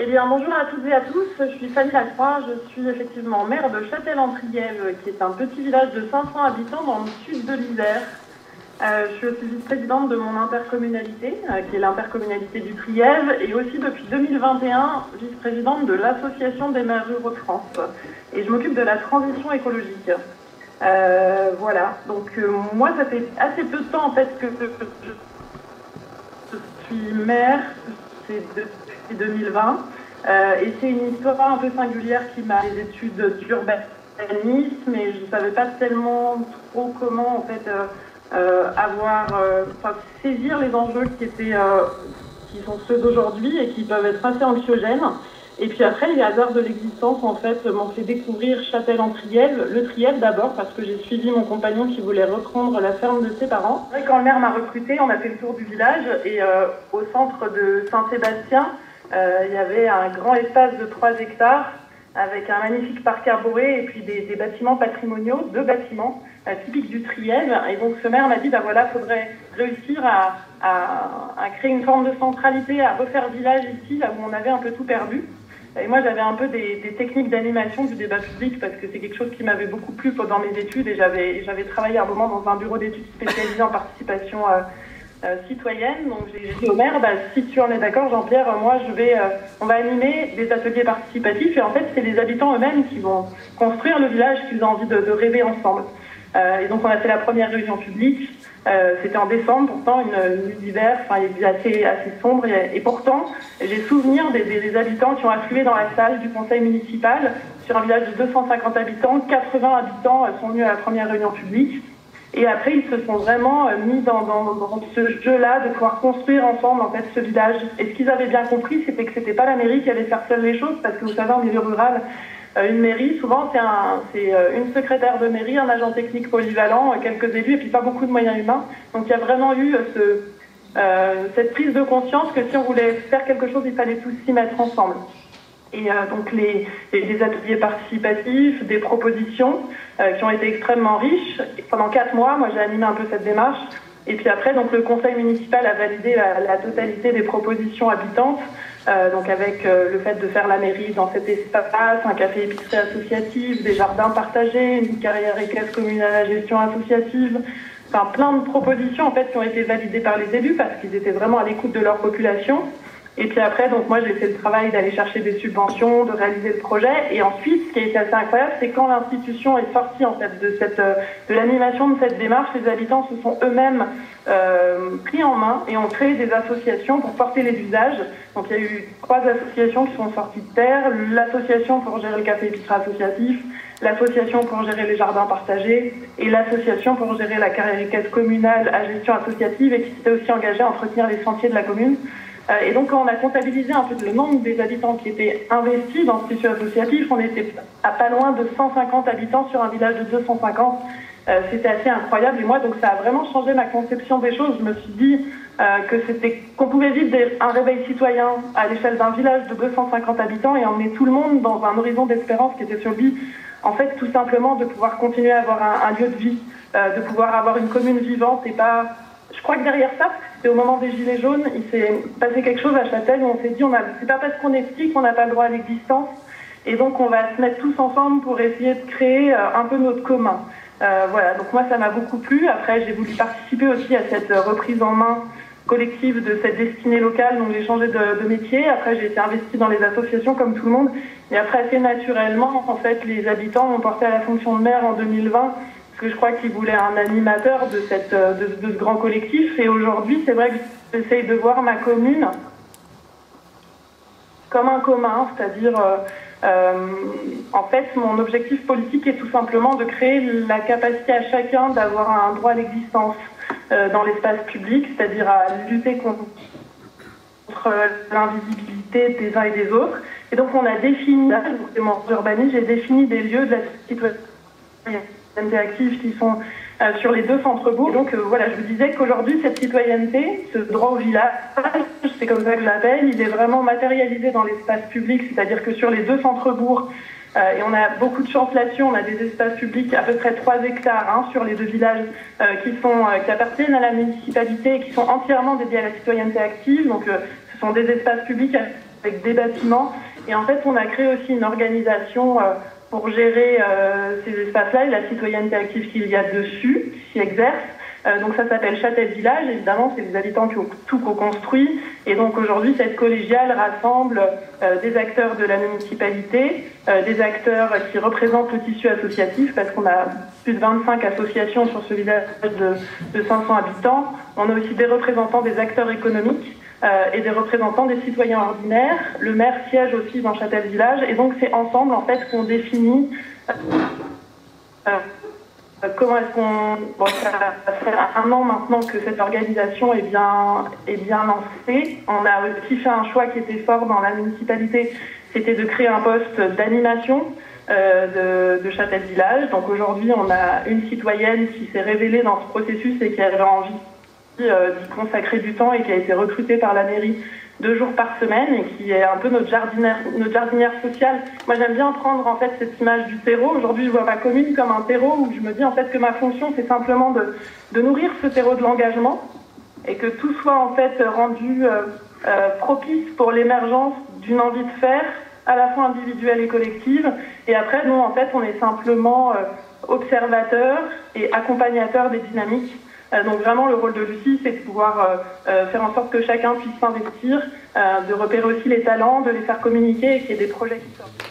Eh bien, bonjour à toutes et à tous, je suis Fanny Lacroix, je suis effectivement maire de Châtel-en-Trièves, qui est un petit village de 500 habitants dans le sud de l'Isère. Je suis aussi vice-présidente de mon intercommunalité, qui est l'intercommunalité du Trièves, et aussi depuis 2021, vice-présidente de l'Association des maires ruraux de France. Et je m'occupe de la transition écologique. Voilà, donc moi ça fait assez peu de temps en fait que je suis maire, c'est depuis 2020, et c'est une histoire un peu singulière qui m'a des études d'urbanisme, et je ne savais pas tellement trop comment en fait saisir les enjeux qui sont ceux d'aujourd'hui et qui peuvent être assez anxiogènes. Et puis après, les hasards de l'existence, en fait, m'ont fait découvrir Châtel-en-Trièves, le Trièves d'abord, parce que j'ai suivi mon compagnon qui voulait reprendre la ferme de ses parents. Et quand le maire m'a recruté, on a fait le tour du village, et au centre de Saint-Sébastien, il y avait un grand espace de 3 hectares, avec un magnifique parc arboré, et puis des bâtiments patrimoniaux, 2 bâtiments typiques du Trièves. Et donc ce maire m'a dit, bah voilà, faudrait réussir à créer une forme de centralité, à refaire village ici, là où on avait un peu tout perdu. Et moi, j'avais un peu des techniques d'animation du débat public parce que c'est quelque chose qui m'avait beaucoup plu pendant mes études, et j'avais travaillé à un moment dans un bureau d'études spécialisé en participation citoyenne. Donc j'ai dit au maire, bah, si tu en es d'accord, Jean-Pierre, moi on va animer des ateliers participatifs, et en fait c'est les habitants eux-mêmes qui vont construire le village qu'ils ont envie de rêver ensemble. Et donc on a fait la première réunion publique. C'était en décembre, pourtant une nuit d'hiver, enfin il était assez sombre, et pourtant j'ai souvenir des habitants qui ont afflué dans la salle du conseil municipal. Sur un village de 250 habitants, 80 habitants sont venus à la première réunion publique, et après ils se sont vraiment mis dans ce jeu-là de pouvoir construire ensemble en fait ce village. Et ce qu'ils avaient bien compris, c'était que c'était pas la mairie qui allait faire seule les choses, parce que vous savez, en milieu rural, une mairie, souvent, c'est une secrétaire de mairie, un agent technique polyvalent, quelques élus, et puis pas beaucoup de moyens humains. Donc il y a vraiment eu cette prise de conscience que si on voulait faire quelque chose, il fallait tous s'y mettre ensemble. Et donc des ateliers participatifs, des propositions qui ont été extrêmement riches. Et pendant 4 mois, moi j'ai animé un peu cette démarche. Et puis après, donc le conseil municipal a validé la totalité des propositions habitantes. Donc avec le fait de faire la mairie dans cet espace, un café épicerie associatif, des jardins partagés, une carrière équestre communale à gestion associative, enfin plein de propositions en fait qui ont été validées par les élus parce qu'ils étaient vraiment à l'écoute de leur population. Et puis après, donc moi j'ai fait le travail d'aller chercher des subventions, de réaliser le projet. Et ensuite, ce qui a été assez incroyable, c'est quand l'institution est sortie en fait de l'animation de cette démarche, les habitants se sont eux-mêmes pris en main et ont créé des associations pour porter les usages. Donc il y a eu 3 associations qui sont sorties de terre: l'association pour gérer le café épicerie associatif, l'association pour gérer les jardins partagés, et l'association pour gérer la carrière équestre communale à gestion associative, et qui s'était aussi engagée à entretenir les sentiers de la commune. Et donc, quand on a comptabilisé un peu le nombre des habitants qui étaient investis dans ce tissu associatif, on était à pas loin de 150 habitants sur un village de 250. C'était assez incroyable. Et moi, donc, ça a vraiment changé ma conception des choses. Je me suis dit qu'on pouvait vivre un réveil citoyen à l'échelle d'un village de 250 habitants et emmener tout le monde dans un horizon d'espérance qui était celui, en fait, tout simplement de pouvoir continuer à avoir un lieu de vie, de pouvoir avoir une commune vivante et pas... Je crois que derrière ça, c'était au moment des Gilets jaunes, il s'est passé quelque chose à Châtel où on s'est dit, c'est pas parce qu'on est petit qu'on n'a pas le droit à l'existence, et donc on va se mettre tous ensemble pour essayer de créer un peu notre commun. Voilà, donc moi ça m'a beaucoup plu. Après j'ai voulu participer aussi à cette reprise en main collective de cette destinée locale, donc j'ai changé de métier. Après j'ai été investie dans les associations comme tout le monde, et après assez naturellement, en fait, les habitants m'ont porté à la fonction de maire en 2020, que je crois qu'ils voulaient un animateur de ce grand collectif. Et aujourd'hui, c'est vrai que j'essaye de voir ma commune comme un commun, c'est-à-dire, en fait, mon objectif politique est tout simplement de créer la capacité à chacun d'avoir un droit à l'existence dans l'espace public, c'est-à-dire à lutter contre l'invisibilité des uns et des autres. Et donc, on a défini, c'est mon urbanisme, j'ai défini des lieux de la citoyenneté actifs qui sont sur les 2 centres-bourgs. Donc voilà, je vous disais qu'aujourd'hui, cette citoyenneté, ce droit au village, c'est comme ça que je l'appelle, il est vraiment matérialisé dans l'espace public, c'est-à-dire que sur les 2 centres-bourgs, et on a beaucoup de chance là-dessus, on a des espaces publics, à peu près 3 hectares sur les 2 villages qui appartiennent à la municipalité et qui sont entièrement dédiés à la citoyenneté active. Donc ce sont des espaces publics avec des bâtiments. Et en fait, on a créé aussi une organisation pour gérer ces espaces-là et la citoyenneté active qu'il y a dessus, qui s'y exerce. Donc ça s'appelle Châtel Village, évidemment, c'est les habitants qui ont tout co-construit. Et donc aujourd'hui, cette collégiale rassemble des acteurs de la municipalité, des acteurs qui représentent le tissu associatif, parce qu'on a plus de 25 associations sur ce village de 500 habitants. On a aussi des représentants des acteurs économiques et des représentants des citoyens ordinaires. Le maire siège aussi dans Châtel Village. Et donc c'est ensemble, en fait, qu'on définit... comment est-ce qu'on... Bon, ça fait un an maintenant que cette organisation est bien lancée. On a aussi fait un choix qui était fort dans la municipalité, c'était de créer un poste d'animation de Châtel Village. Donc aujourd'hui, on a une citoyenne qui s'est révélée dans ce processus et qui avait envie d'y consacrer du temps et qui a été recrutée par la mairie 2 jours par semaine et qui est un peu notre jardinière sociale. Moi, j'aime bien prendre en fait cette image du terreau. Aujourd'hui, je vois ma commune comme un terreau où je me dis en fait que ma fonction, c'est simplement de nourrir ce terreau de l'engagement et que tout soit en fait rendu propice pour l'émergence d'une envie de faire, à la fois individuelle et collective. Et après, nous, en fait, on est simplement observateurs et accompagnateurs des dynamiques. Donc vraiment, le rôle de Lucie, c'est de pouvoir faire en sorte que chacun puisse s'investir, de repérer aussi les talents, de les faire communiquer et qu'il y ait des projets qui sortent.